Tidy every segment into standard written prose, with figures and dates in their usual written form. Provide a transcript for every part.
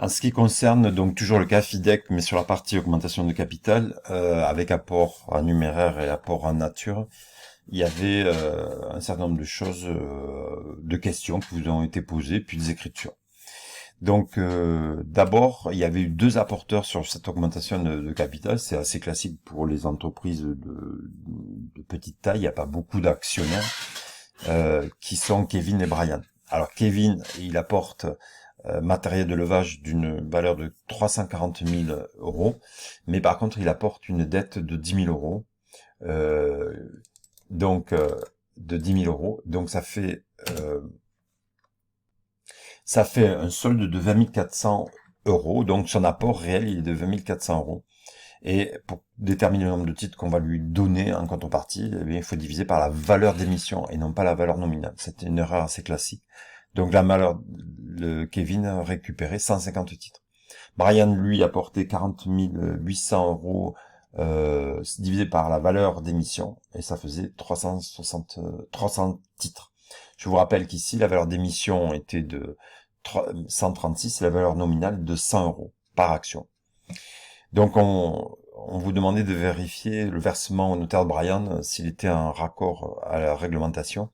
En ce qui concerne donc toujours le cas FIDEC, mais sur la partie augmentation de capital, avec apport en numéraire et apport en nature, il y avait un certain nombre de choses, de questions qui vous ont été posées, puis des écritures. Donc d'abord, il y avait eu deux apporteurs sur cette augmentation de capital. C'est assez classique pour les entreprises de petite taille. Il n'y a pas beaucoup d'actionnaires qui sont Kevin et Brian. Alors Kevin, il apporte matériel de levage d'une valeur de 340 000 euros, mais par contre, il apporte une dette de 10 000 euros. Euh, donc de 10 000 euros. Donc ça fait un solde de 20 400 euros. Donc son apport réel, il est de 20 400 euros. Et pour déterminer le nombre de titres qu'on va lui donner en contrepartie, eh bien, il faut diviser par la valeur d'émission et non pas la valeur nominale. C'est une erreur assez classique. Donc la valeur, le Kevin a récupéré 150 titres. Brian, lui, a porté 40 800 euros divisé par la valeur d'émission, et ça faisait 300 titres. Je vous rappelle qu'ici, la valeur d'émission était de 136 et la valeur nominale de 100 euros par action. Donc on vous demandait de vérifier le versement au notaire de Brian s'il était en raccord à la réglementation.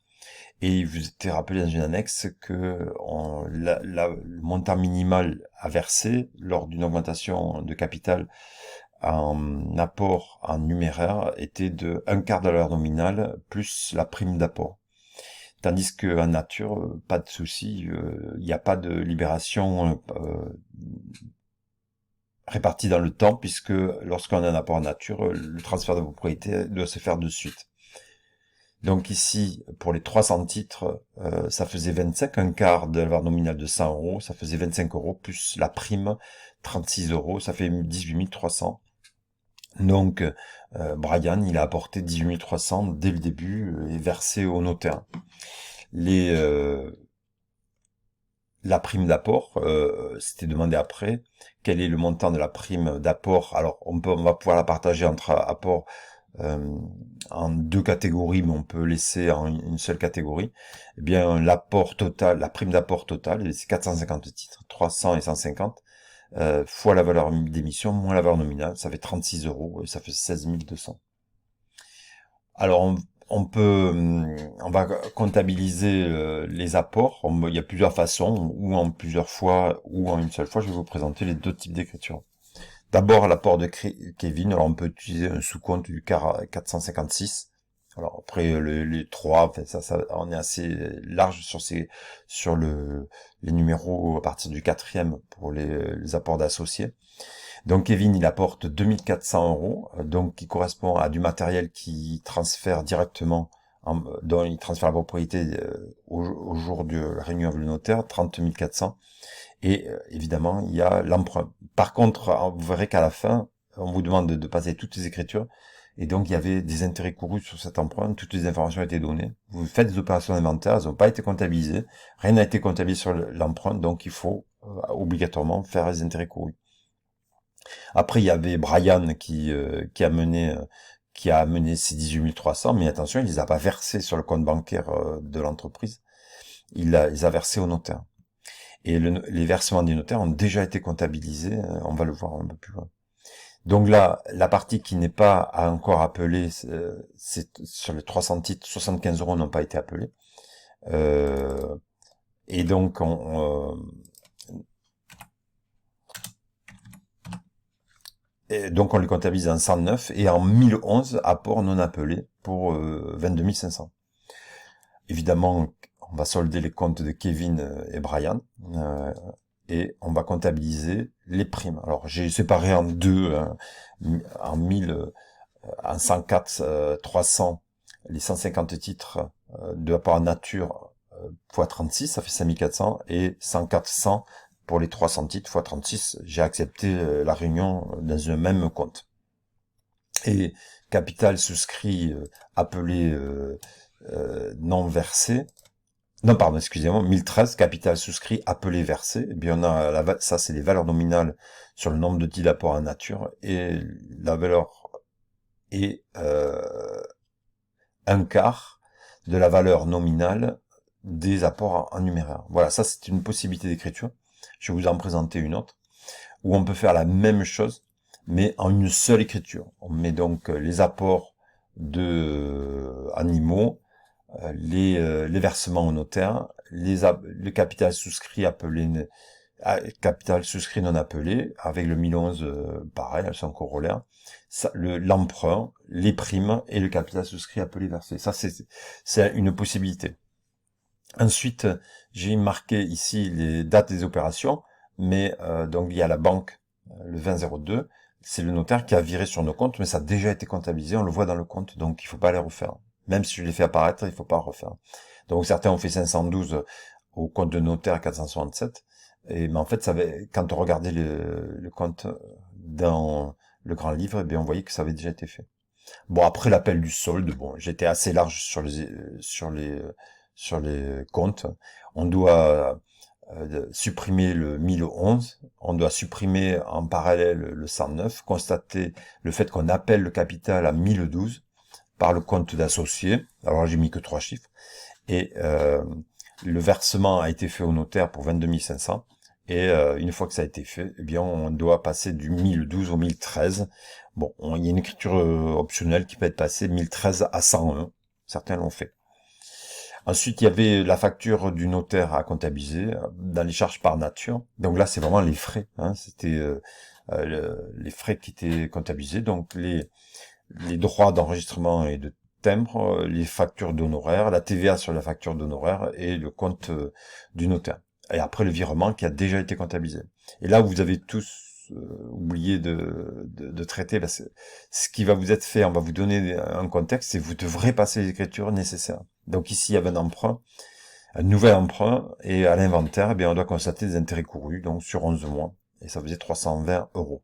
Et il vous était rappelé dans une annexe que le montant minimal à verser lors d'une augmentation de capital en apport en numéraire était de un quart de la valeur nominale plus la prime d'apport. Tandis qu'en nature, pas de souci, il n'y a pas de libération répartie dans le temps, puisque lorsqu'on a un apport en nature, le transfert de propriété doit se faire de suite. Donc ici, pour les 300 titres, ça faisait 25, un quart de la valeur nominale de 100 euros, ça faisait 25 euros, plus la prime, 36 euros, ça fait 18 300. Donc, Brian, il a apporté 18 300 dès le début et versé au notaire. La prime d'apport, c'était demandé après. Quel est le montant de la prime d'apport? Alors, on va pouvoir la partager entre apports en deux catégories, mais on peut laisser en une seule catégorie. Eh bien, l'apport total, la prime d'apport total, c'est 450 titres, 300 et 150, fois la valeur d'émission, moins la valeur nominale, ça fait 36 euros, et ça fait 16 200. Alors, on va comptabiliser les apports. Il y a plusieurs façons, ou en plusieurs fois, ou en une seule fois. Je vais vous présenter les deux types d'écriture. D'abord, l'apport de Kevin. Alors, on peut utiliser un sous-compte du 456. Alors, après, les trois, enfin, on est assez large sur les numéros à partir du quatrième pour les apports d'associés. Donc, Kevin, il apporte 2400 euros, donc qui correspond à du matériel qui transfère directement, dont il transfère la propriété au jour de la réunion avec le notaire, 30 400. Et évidemment, il y a l'emprunt. Par contre, vous verrez qu'à la fin, on vous demande de passer toutes les écritures. Et donc, il y avait des intérêts courus sur cet emprunt. Toutes les informations ont été données. Vous faites des opérations d'inventaire, elles n'ont pas été comptabilisées. Rien n'a été comptabilisé sur l'emprunt. Donc, il faut obligatoirement faire les intérêts courus. Après, il y avait Brian qui a mené ses 18 300. Mais attention, il les a pas versés sur le compte bancaire de l'entreprise. Il les a versés au notaire. Et les versements des notaires ont déjà été comptabilisés, on va le voir un peu plus loin. Donc là, la partie qui n'est pas encore appelée, c'est sur les 300 titres, 75 euros n'ont pas été appelés. Et donc, on les comptabilise en 109 et en 1011 apports non appelés pour 22 500. Évidemment, on va solder les comptes de Kevin et Brian et on va comptabiliser les primes. Alors j'ai séparé en deux, en 104, 300, les 150 titres de apport en nature fois 36, ça fait 5400 et 104 100 pour les 300 titres fois 36. J'ai accepté la réunion dans un même compte. Et capital souscrit appelé non versé. Non, pardon, excusez-moi, 1013, capital souscrit, appelé versé. Eh bien, on a ça, c'est les valeurs nominales sur le nombre de titres d'apport en nature, et la valeur est un quart de la valeur nominale des apports en numéraire. Voilà, ça, c'est une possibilité d'écriture. Je vais vous en présenter une autre, où on peut faire la même chose, mais en une seule écriture. On met donc les apports de animaux, les versements au notaire, le capital souscrit appelé capital souscrit non appelé, avec le 1011, pareil, elles sont corollaires, l'emprunt, les primes et le capital souscrit appelé versé. Ça, c'est une possibilité. Ensuite, j'ai marqué ici les dates des opérations, mais donc il y a la banque, le 2002, c'est le notaire qui a viré sur nos comptes, mais ça a déjà été comptabilisé, on le voit dans le compte, donc il faut pas les refaire. Même si je les fais apparaître, il faut pas refaire. Donc certains ont fait 512 au compte de notaire 467, mais en fait, quand on regardait le compte dans le grand livre, eh bien, on voyait que ça avait déjà été fait. Bon, après l'appel du solde, bon, j'étais assez large sur les comptes. On doit supprimer le 1011, on doit supprimer en parallèle le 109, constater le fait qu'on appelle le capital à 1012 par le compte d'associé. Alors j'ai mis que 3 chiffres. Et le versement a été fait au notaire pour 22 500. Et une fois que ça a été fait, eh bien on doit passer du 1012 au 1013. Bon, il y a une écriture optionnelle qui peut être passée 1013 à 101. Certains l'ont fait. Ensuite, il y avait la facture du notaire à comptabiliser dans les charges par nature. Donc là, c'est vraiment les frais. Hein. C'était les frais qui étaient comptabilisés. Donc les droits d'enregistrement et de timbre, les factures d'honoraires, la TVA sur la facture d'honoraires et le compte du notaire. Et après le virement qui a déjà été comptabilisé. Et là, vous avez tous oublié de traiter, parce que ce qui va vous être fait, on va vous donner un contexte et vous devrez passer les écritures nécessaires. Donc ici, il y avait un emprunt, un nouvel emprunt, et à l'inventaire, eh bien, on doit constater des intérêts courus, donc sur 11 mois, et ça faisait 320 €.